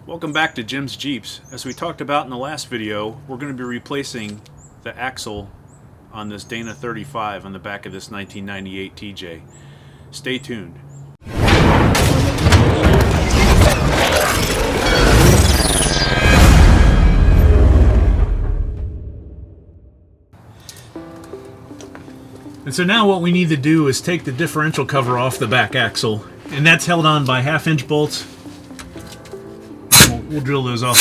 Welcome back to Jim's Jeeps. As we talked about in the last video, we're going to be replacing the axle on this Dana 35 on the back of this 1998 TJ. Stay tuned. And so now what we need to do is take the differential cover off the back axle, and that's held on by 1/2-inch bolts. We'll drill those off.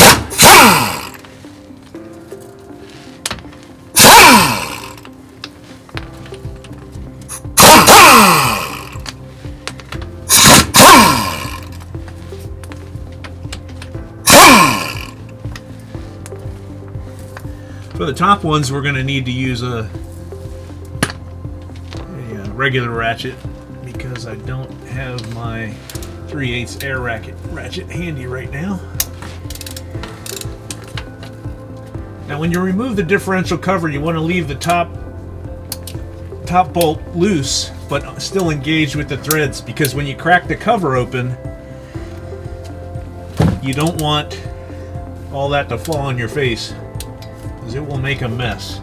For the top ones, we're going to need to use a regular ratchet because I don't have my 3/8 air ratchet handy right now. Now when you remove the differential cover, you want to leave the top bolt loose but still engaged with the threads, because when you crack the cover open, you don't want all that to fall on your face, because it will make a mess.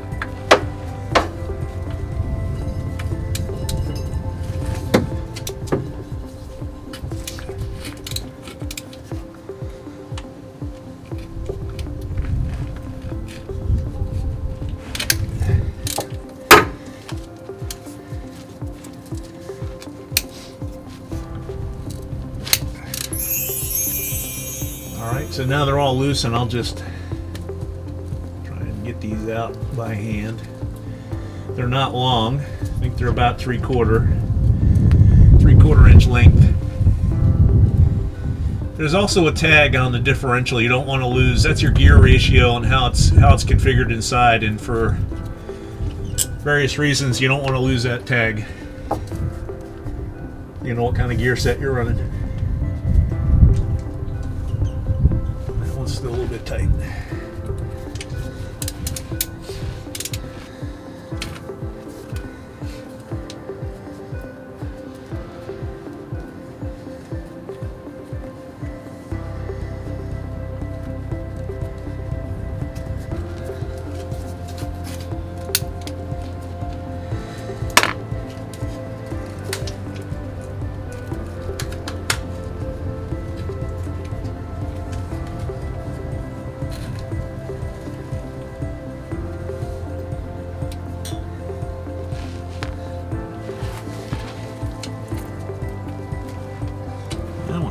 Alright, so now they're all loose, and I'll just try and get these out by hand. They're not long. I think they're about 3/4 inch length. There's also a tag on the differential you don't want to lose. That's your gear ratio and how it's configured inside, and for various reasons you don't want to lose that tag. You know what kind of gear set you're running. Still a little bit tight.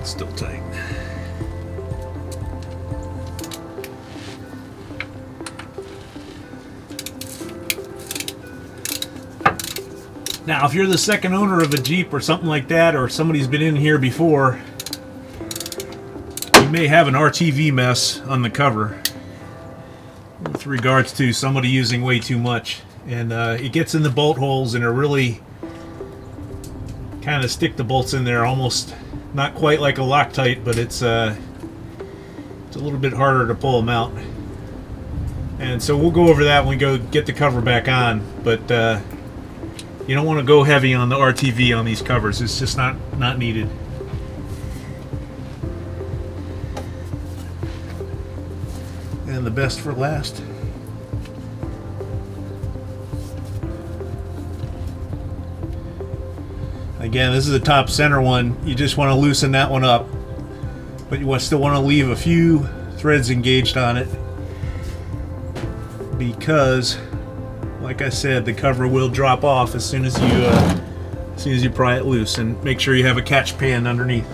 Still tight. Now, if you're the second owner of a Jeep or something like that, or somebody's been in here before, you may have an RTV mess on the cover with regards to somebody using way too much, and it gets in the bolt holes, and it really kind of stick the bolts in there, almost not quite like a Loctite, but it's a little bit harder to pull them out. And so we'll go over that when we go get the cover back on. But you don't want to go heavy on the RTV on these covers. It's just not needed. And the best for last. Again, this is the top center one. You just want to loosen that one up, but you still want to leave a few threads engaged on it, because, like I said, the cover will drop off as soon as you pry it loose. And make sure you have a catch pan underneath.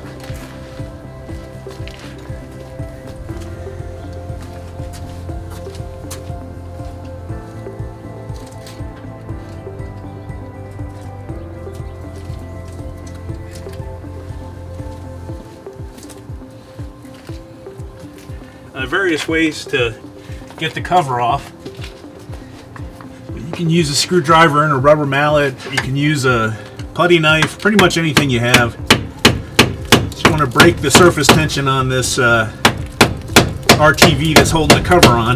Various ways to get the cover off. You can use a screwdriver and a rubber mallet. You can use a putty knife, pretty much anything you have. Just want to break the surface tension on this RTV that's holding the cover on.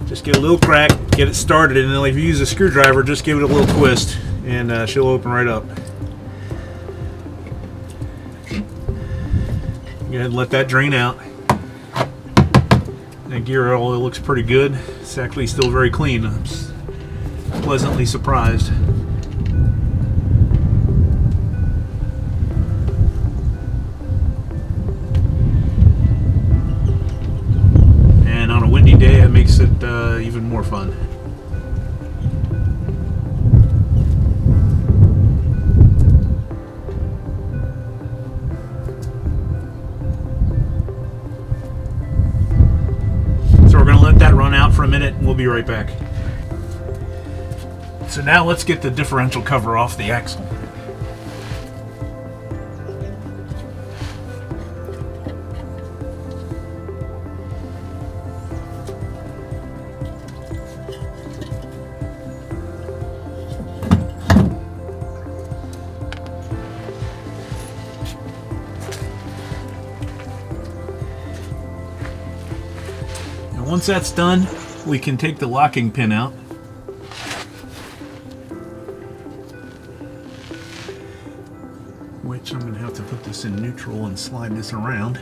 Just get a little crack, get it started, and then if you use a screwdriver, just give it a little twist, and she'll open right up. Go ahead and let that drain out. That gear oil looks pretty good. It's actually still very clean. I'm pleasantly surprised. And on a windy day, it makes it even more fun. We're going to let that run out for a minute and we'll be right back. So now let's get the differential cover off the axle. Once that's done, we can take the locking pin out. Which I'm going to have to put this in neutral and slide this around.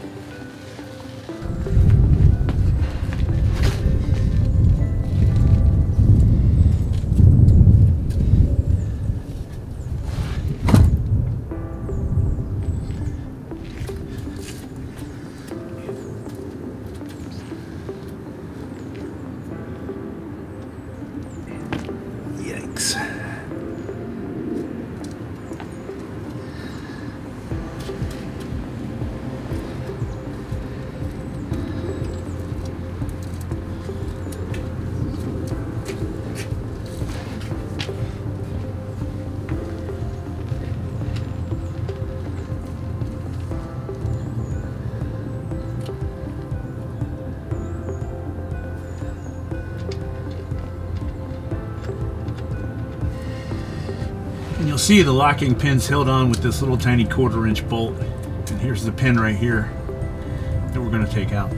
And you'll see the locking pin's held on with this little tiny 1/4-inch bolt. And here's the pin right here that we're going to take out.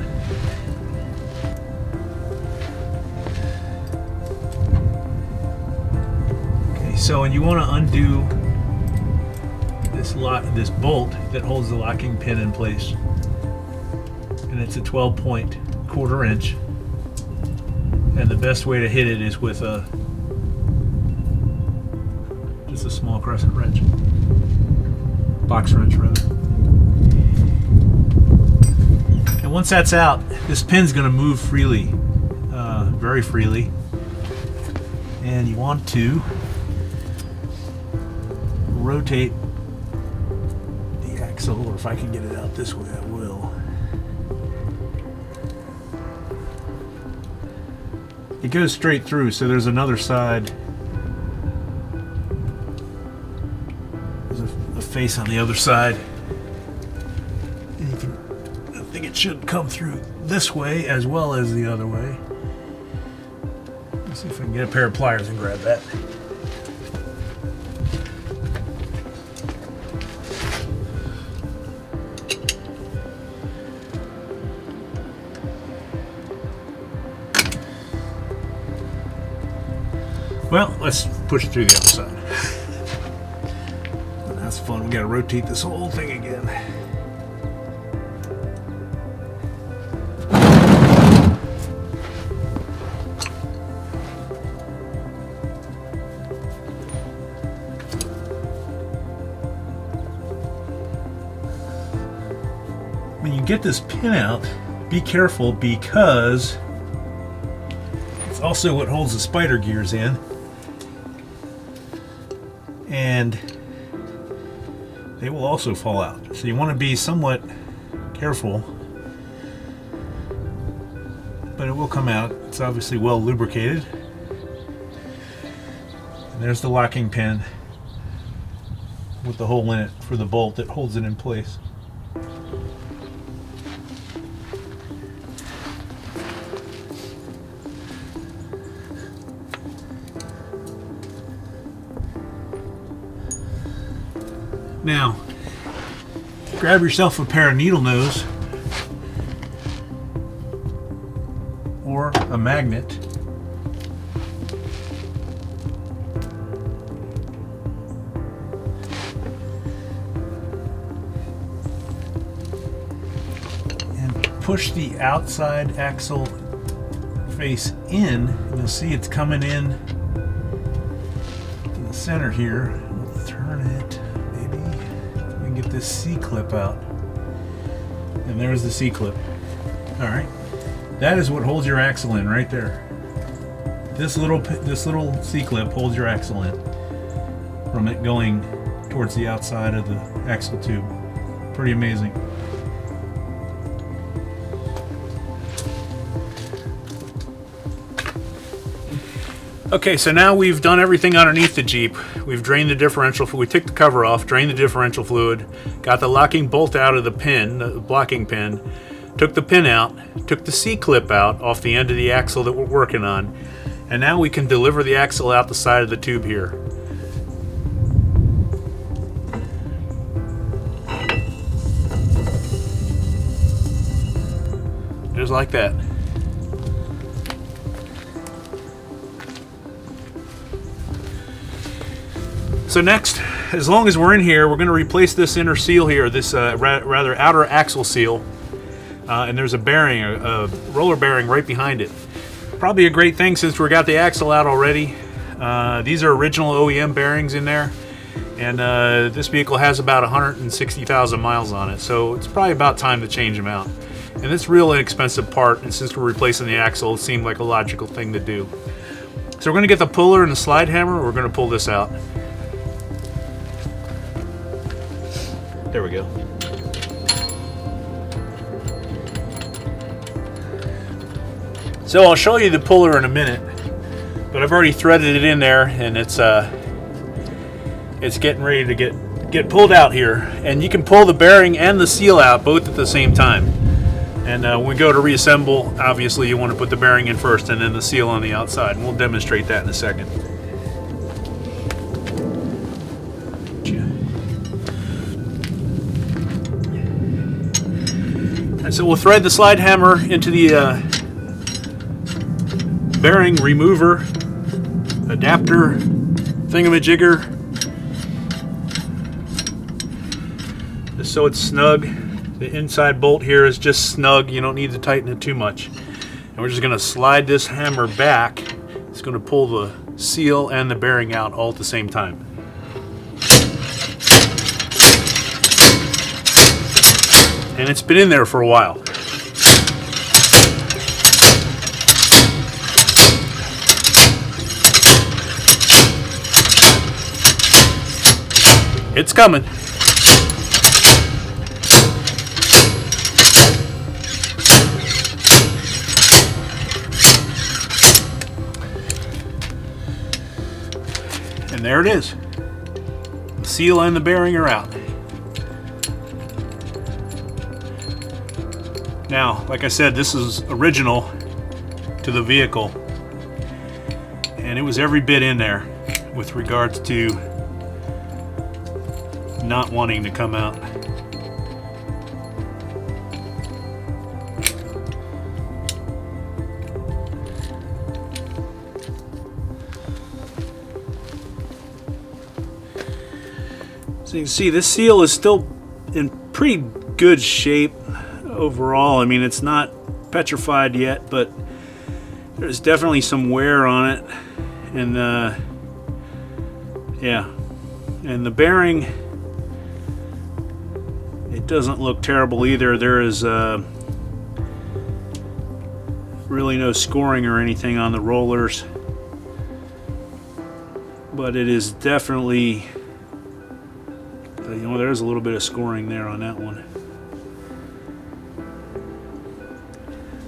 Okay, so and you want to undo this bolt that holds the locking pin in place. And it's a 12-point 1/4-inch. And the best way to hit it is with just a small crescent wrench. Box wrench, rather. And once that's out, this pin's going to move freely, very freely. And you want to rotate the axle, or if I can get it out this way, I will. It goes straight through, so there's another side. There's a face on the other side. And you can, I think it should come through this way as well as the other way. Let's see if I can get a pair of pliers and grab that. Well, let's push it through the other side. And that's fun. We got to rotate this whole thing again. When you get this pin out, be careful because it's also what holds the spider gears in. And they will also fall out. So you want to be somewhat careful, but it will come out. It's obviously well lubricated. And there's the locking pin with the hole in it for the bolt that holds it in place. Now, grab yourself a pair of needle nose or a magnet. And push the outside axle face in, and you'll see it's coming in the center here. We'll turn it, maybe we can get this C-clip out, and there's the C-clip. All right, that is what holds your axle in right there. This little C-clip holds your axle in from it going towards the outside of the axle tube. Pretty amazing. Okay, so now we've done everything underneath the Jeep. We've drained the differential fluid. We took the cover off, drained the differential fluid, got the locking bolt out of the pin, the blocking pin, took the pin out, took the C-clip out off the end of the axle that we're working on, and now we can deliver the axle out the side of the tube here. Just like that. So next, as long as we're in here, we're going to replace this inner seal here, this rather outer axle seal, and there's a bearing, a roller bearing right behind it. Probably a great thing since we got the axle out already. These are original OEM bearings in there, and this vehicle has about 160,000 miles on it, so it's probably about time to change them out. And it's a real inexpensive part, and since we're replacing the axle, it seemed like a logical thing to do. So we're going to get the puller and the slide hammer. We're going to pull this out. There we go. So I'll show you the puller in a minute, but I've already threaded it in there, and it's getting ready to get pulled out here. And you can pull the bearing and the seal out both at the same time. And when we go to reassemble, obviously you want to put the bearing in first and then the seal on the outside, and we'll demonstrate that in a second. So we'll thread the slide hammer into the bearing remover, adapter, thingamajigger, just so it's snug. The inside bolt here is just snug. You don't need to tighten it too much. And we're just going to slide this hammer back. It's going to pull the seal and the bearing out all at the same time. And it's been in there for a while. It's coming. And there it is. The seal and the bearing are out. Now, like I said, this is original to the vehicle, and it was every bit in there with regards to not wanting to come out. So you can see this seal is still in pretty good shape overall. I mean, it's not petrified yet, but there's definitely some wear on it. And yeah, and the bearing, it doesn't look terrible either. There is really no scoring or anything on the rollers, but it is definitely, you know, there's a little bit of scoring there on that one.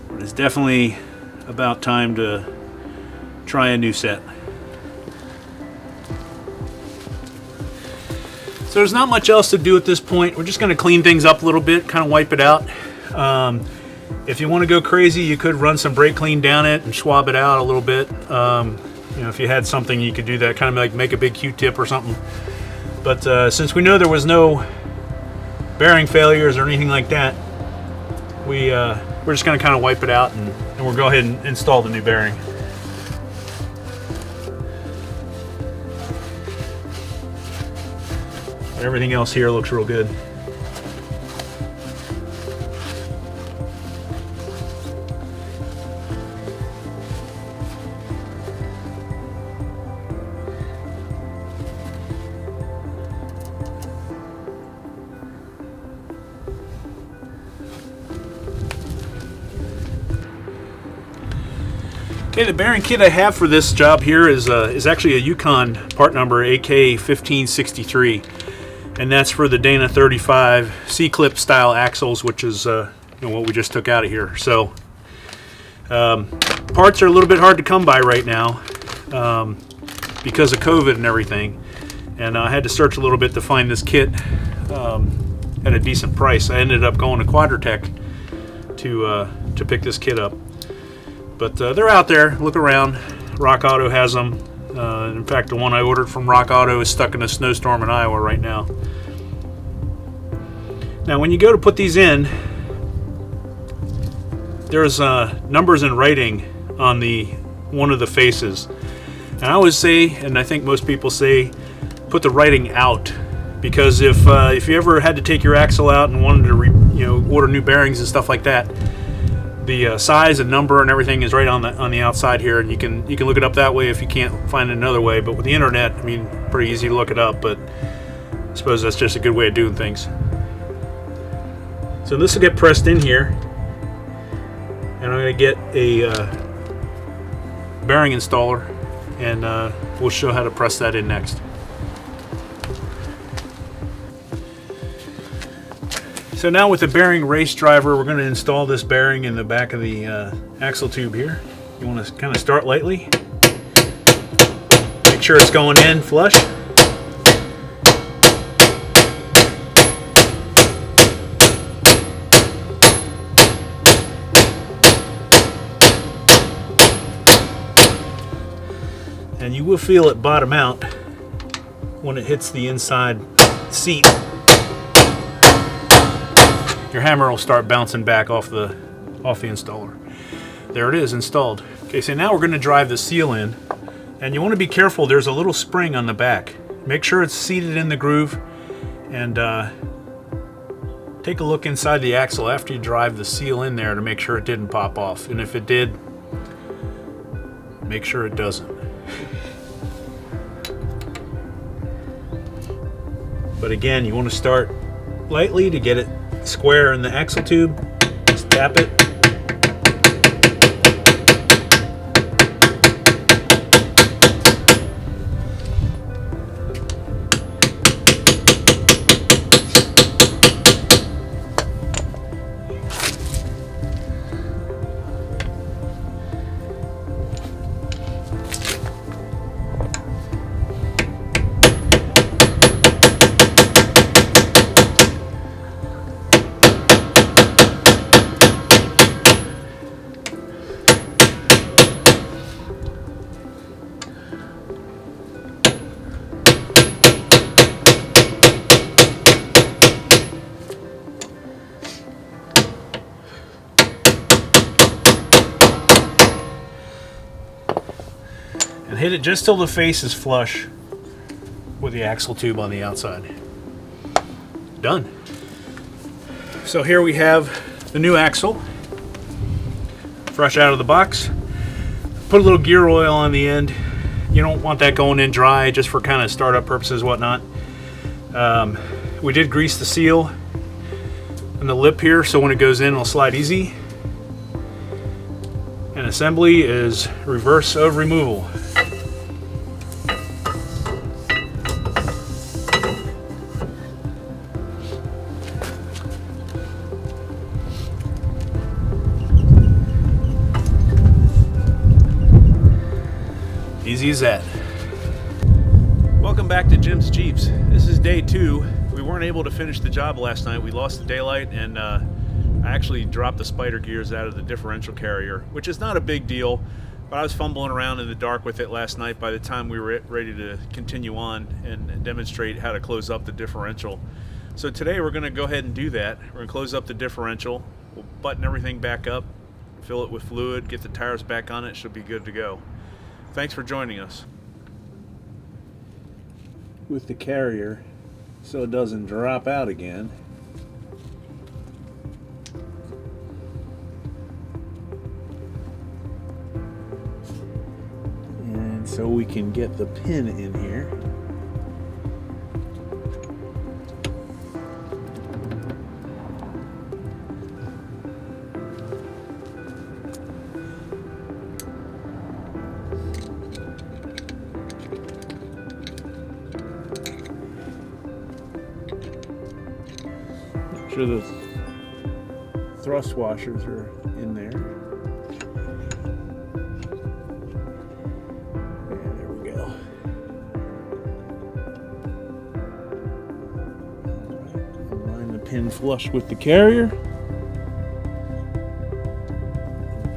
But it's definitely about time to try a new set. So there's not much else to do at this point. We're just going to clean things up a little bit, kind of wipe it out. If you want to go crazy, you could run some brake clean down it and swab it out a little bit. You know, if you had something, you could do that, kind of like make a big Q-tip or something. But since we know there was no bearing failures or anything like that, we're just going to kind of wipe it out, and we'll go ahead and install the new bearing. Everything else here looks real good. Okay, the bearing kit I have for this job here is actually a Yukon part number AK 1563, and that's for the Dana 35 C-clip style axles, which is what we just took out of here. So parts are a little bit hard to come by right now because of COVID and everything, and I had to search a little bit to find this kit at a decent price. I ended up going to Quadratech to pick this kit up. But they're out there. Look around. Rock Auto has them. In fact, the one I ordered from Rock Auto is stuck in a snowstorm in Iowa right now. Now, when you go to put these in, there's numbers in writing on one of the faces. And I always say, and I think most people say, put the writing out, because if you ever had to take your axle out and wanted to order new bearings and stuff like that, the size and number and everything is right on the outside here, and you can look it up that way if you can't find it another way. But with the internet, I mean, pretty easy to look it up, but I suppose that's just a good way of doing things. So this will get pressed in here, and I'm going to get a bearing installer, and we'll show how to press that in next. So now with the bearing race driver, we're going to install this bearing in the back of the axle tube here. You want to kind of start lightly. Make sure it's going in flush. And you will feel it bottom out when it hits the inside seat. Your hammer will start bouncing back off the installer. There it is, installed. Okay, so now we're going to drive the seal in, and you want to be careful. There's a little spring on the back. Make sure it's seated in the groove, and take a look inside the axle after you drive the seal in there to make sure it didn't pop off. And if it did, make sure it doesn't. But again, you want to start lightly to get it square in the axle tube. Just tap it. And hit it just till the face is flush with the axle tube on the outside. Done. So here we have the new axle, fresh out of the box. Put a little gear oil on the end. You don't want that going in dry, just for kind of startup purposes, whatnot. We did grease the seal and the lip here, so when it goes in, it'll slide easy. And assembly is reverse of removal. Easy as that. Welcome back to Jim's Jeeps. This is day 2. We weren't able to finish the job last night. We lost the daylight, and I actually dropped the spider gears out of the differential carrier, which is not a big deal, but I was fumbling around in the dark with it last night by the time we were ready to continue on and demonstrate how to close up the differential. So today we're going to go ahead and do that. We're going to close up the differential. We'll button everything back up, fill it with fluid, get the tires back on it. Should be good to go. Thanks for joining us. With the carrier, so it doesn't drop out again. And so we can get the pin in here. sure the thrust washers are in there. And there we go. Alright, line the pin flush with the carrier.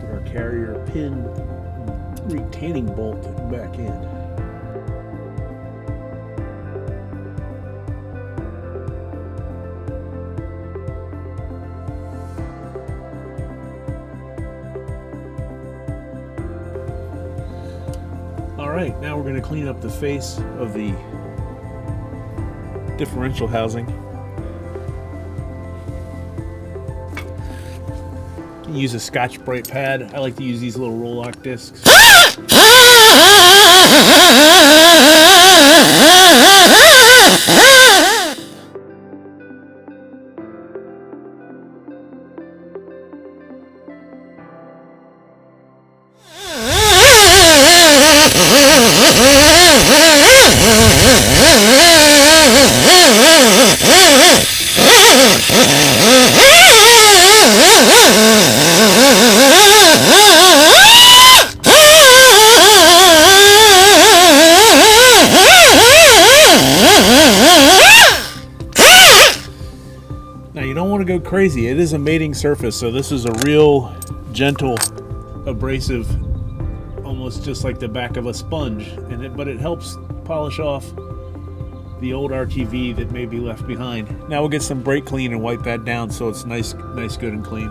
Put our carrier pin retaining bolt back in. Alright, now we're going to clean up the face of the differential housing. You can use a scotch-brite pad. I like to use these little Roloc discs. Now you don't want to go crazy. It is a mating surface, so this is a real gentle abrasive, almost just like the back of a sponge, but it helps polish off the old RTV that may be left behind. Now we'll get some brake clean and wipe that down so it's nice, good and clean.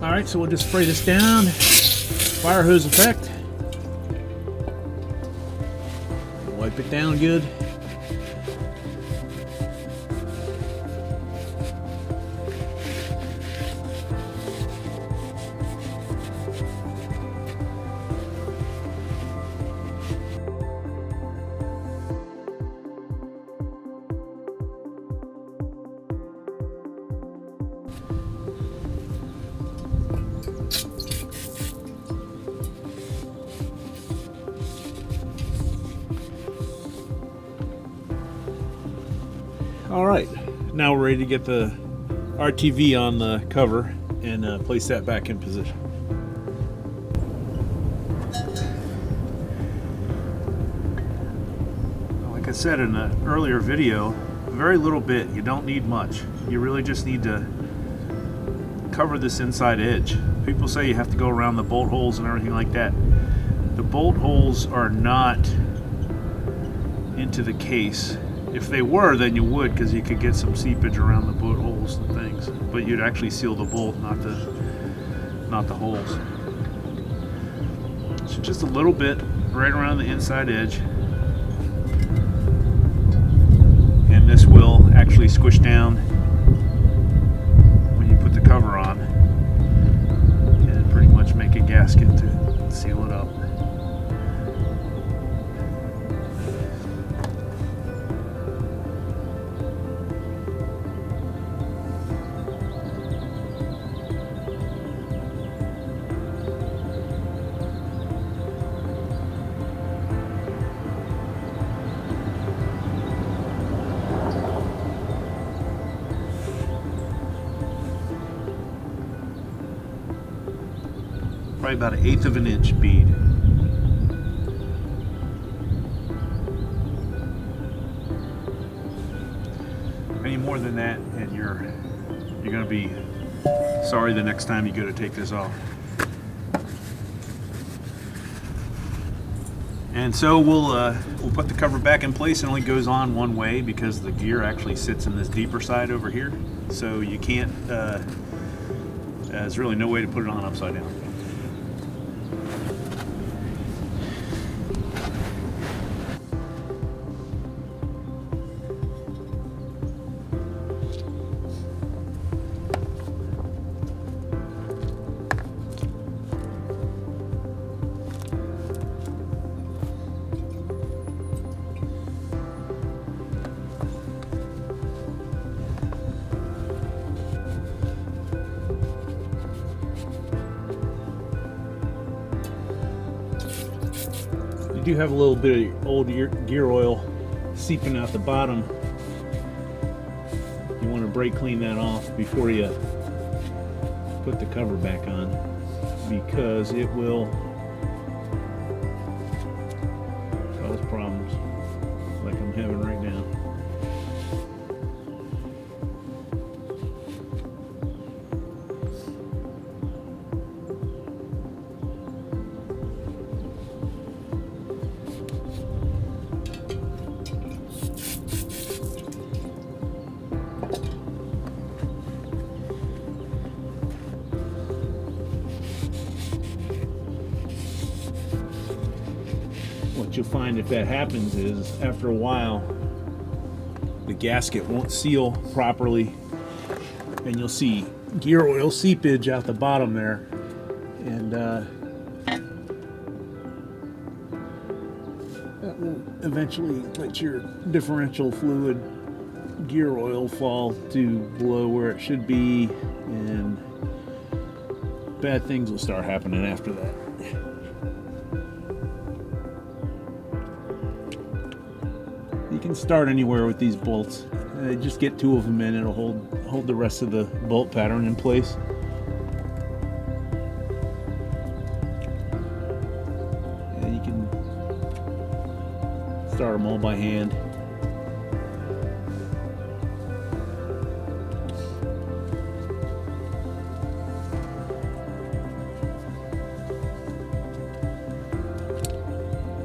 Alright, so we'll just spray this down, fire hose effect. Wipe it down good. Alright, now we're ready to get the RTV on the cover and place that back in position. Like I said in an earlier video, very little bit, you don't need much. You really just need to cover this inside edge. People say you have to go around the bolt holes and everything like that. The bolt holes are not into the case. If they were, then you would, because you could get some seepage around the bolt holes and things. But you'd actually seal the bolt, not the holes. So just a little bit right around the inside edge. And this will actually squish down when you put the cover on. And pretty much make a gasket to seal it up. Probably about 1/8 of an inch bead. Any more than that and you're gonna be sorry the next time you go to take this off. And so we'll put the cover back in place. It only goes on one way because the gear actually sits in this deeper side over here. So you can't, there's really no way to put it on upside down. You do have a little bit of old gear oil seeping out the bottom. You want to brake clean that off before you put the cover back on, because it will cause problems like I'm having right now. What you'll find if that happens is, after a while, the gasket won't seal properly, and you'll see gear oil seepage out the bottom there, and that will eventually let your differential fluid gear oil fall to below where it should be, and bad things will start happening after that. You can start anywhere with these bolts. Just get 2 of them in, it'll hold the rest of the bolt pattern in place. And you can start them all by hand.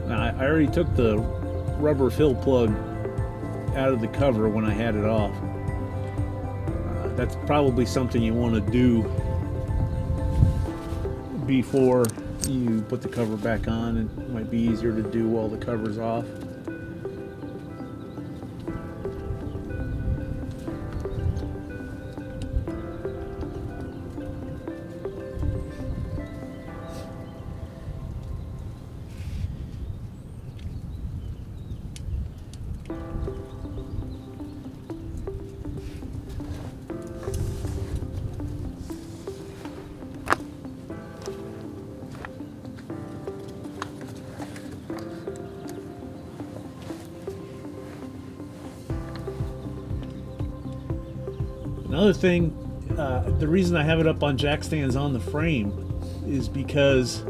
Now, I already took the rubber fill plug out of the cover when I had it off. That's probably something you want to do before you put the cover back on. It might be easier to do while the cover's off. Another thing, the reason I have it up on jack stands on the frame is because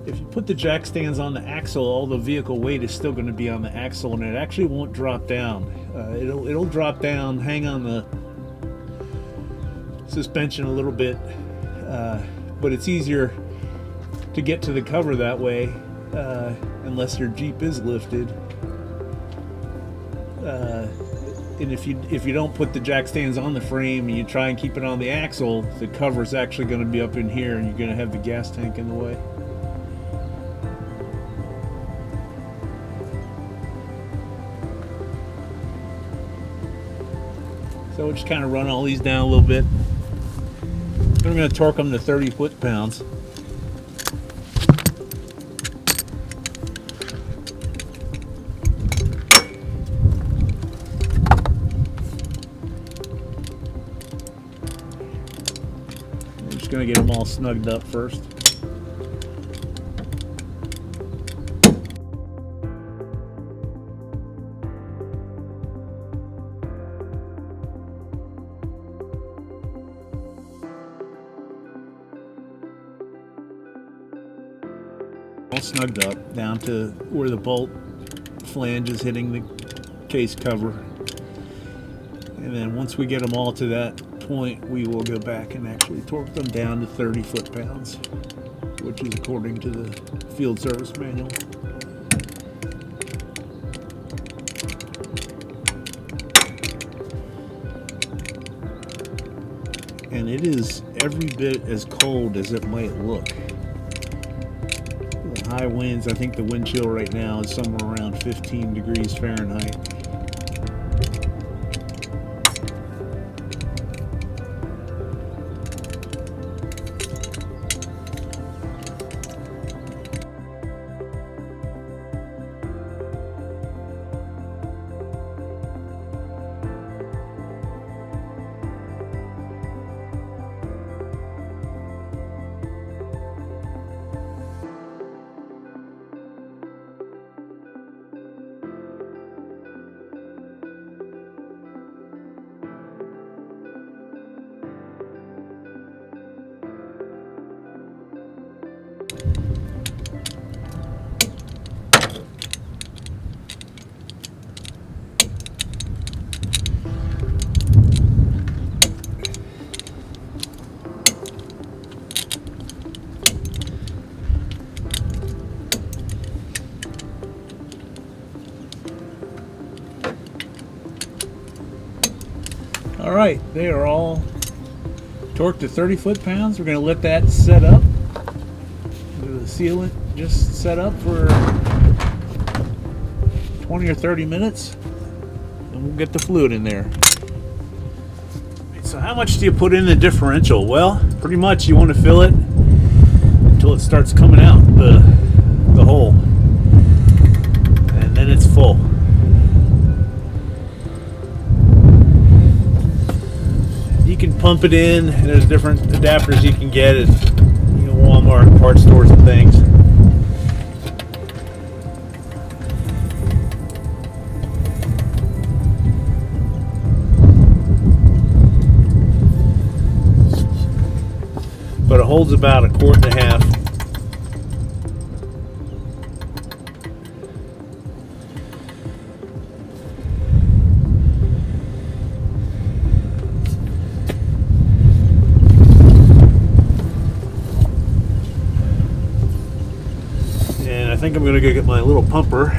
if you put the jack stands on the axle, all the vehicle weight is still going to be on the axle, and it actually won't drop down. It'll drop down, hang on the suspension a little bit, but it's easier to get to the cover that way, unless your Jeep is lifted. And if you don't put the jack stands on the frame and you try and keep it on the axle, the cover is actually going to be up in here, and you're going to have the gas tank in the way. So we'll just kind of run all these down a little bit. Then we're going to torque them to 30 foot-pounds. Going to get them all snugged up first. All snugged up down to where the bolt flange is hitting the case cover. And then once we get them all to that point, we will go back and actually torque them down to 30 foot-pounds, which is according to the field service manual. And it is every bit as cold as it might look. The high winds, I think the wind chill right now is somewhere around 15 degrees Fahrenheit. All right, they are all torqued to 30 foot-pounds. We're going to let that set up. The sealant just set up for 20 or 30 minutes, and we'll get the fluid in there. So how much do you put in the differential? Well, pretty much you want to fill it until it starts coming out the hole, and then it's full. You can pump it in, and there's different adapters you can get at Walmart, parts stores and things. But it holds about 1.5 quarts. I think I'm going to go get my little pumper.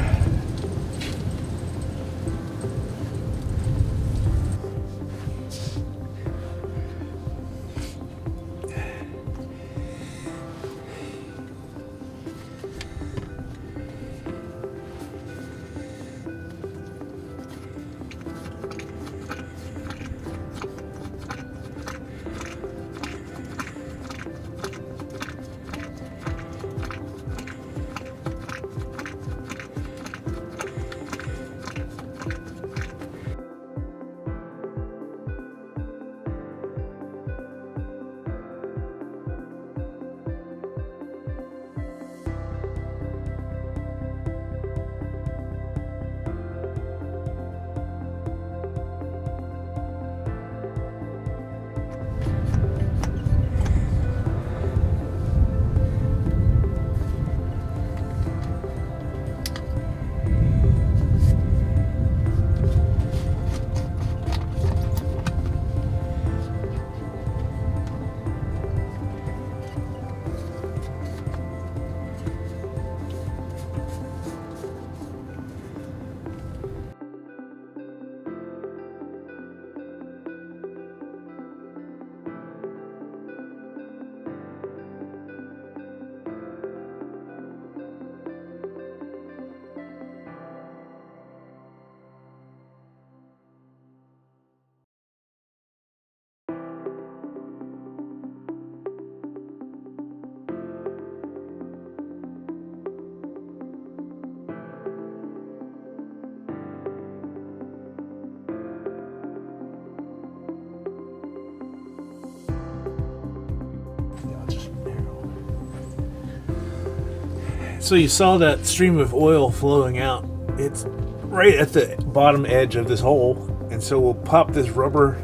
So you saw that stream of oil flowing out. It's right at the bottom edge of this hole, and so we'll pop this rubber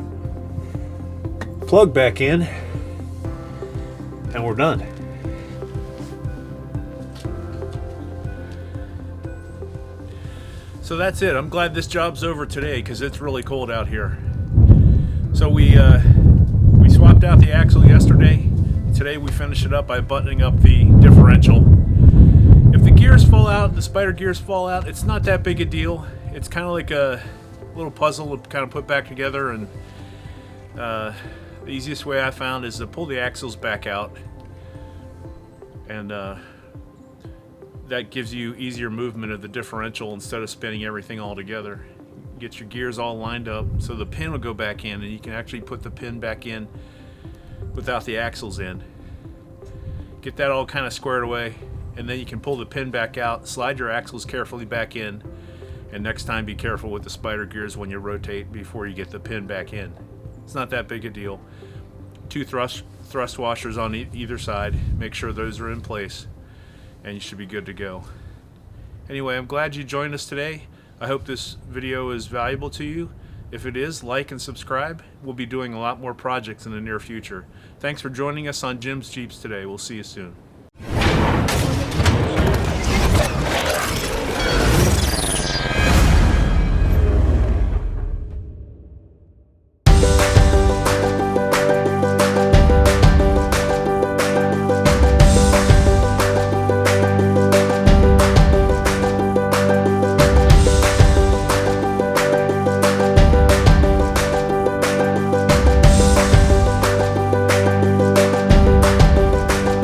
plug back in and we're done. So that's it. I'm glad this job's over today because it's really cold out here. So we swapped out the axle yesterday. Today we finished it up by buttoning up the differential. If the gears fall out, the spider gears fall out, it's not that big a deal. It's kind of like a little puzzle to kind of put back together, and the easiest way I found is to pull the axles back out, and that gives you easier movement of the differential instead of spinning everything all together. Get your gears all lined up so the pin will go back in, and you can actually put the pin back in without the axles in. Get that all kind of squared away, and then you can pull the pin back out, slide your axles carefully back in, and next time be careful with the spider gears when you rotate before you get the pin back in. It's not that big a deal. 2 thrust washers on either side. Make sure those are in place, and you should be good to go. Anyway, I'm glad you joined us today. I hope this video is valuable to you. If it is, like and subscribe. We'll be doing a lot more projects in the near future. Thanks for joining us on Jim's Jeeps today. We'll see you soon.